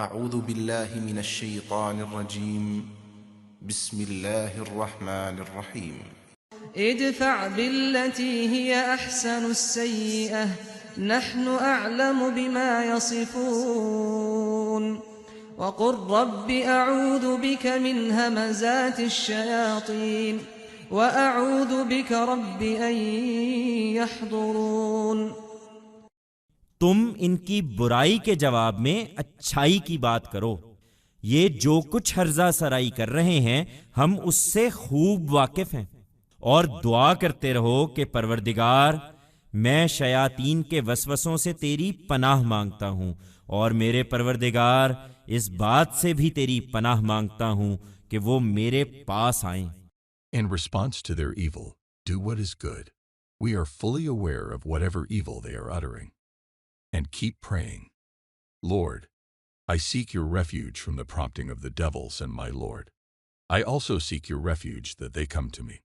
اعوذ باللہ من الشیطان الرجیم بسم اللہ الرحمن الرحیم ادفع بالتي هي أحسن السيئة نحن أعلم بما يصفون وقل رب أعوذ بك من همزات الشياطين وأعوذ بك رب أن يحضرون۔ تم ان کی برائی کے جواب میں اچھائی کی بات کرو، یہ جو کچھ ہرزہ سرائی کر رہے ہیں ہم اس سے خوب واقف ہیں، اور دعا کرتے رہو کہ پروردگار میں شیاطین کے وسوسوں سے تیری پناہ مانگتا ہوں، اور میرے پروردگار اس بات سے بھی تیری پناہ مانگتا ہوں کہ وہ میرے پاس آئیں۔ In response to their evil, do what is good. We are fully aware of whatever evil they are uttering. And keep praying. Lord, I seek your refuge from the prompting of the devils and my Lord. I also seek your refuge that they come to me.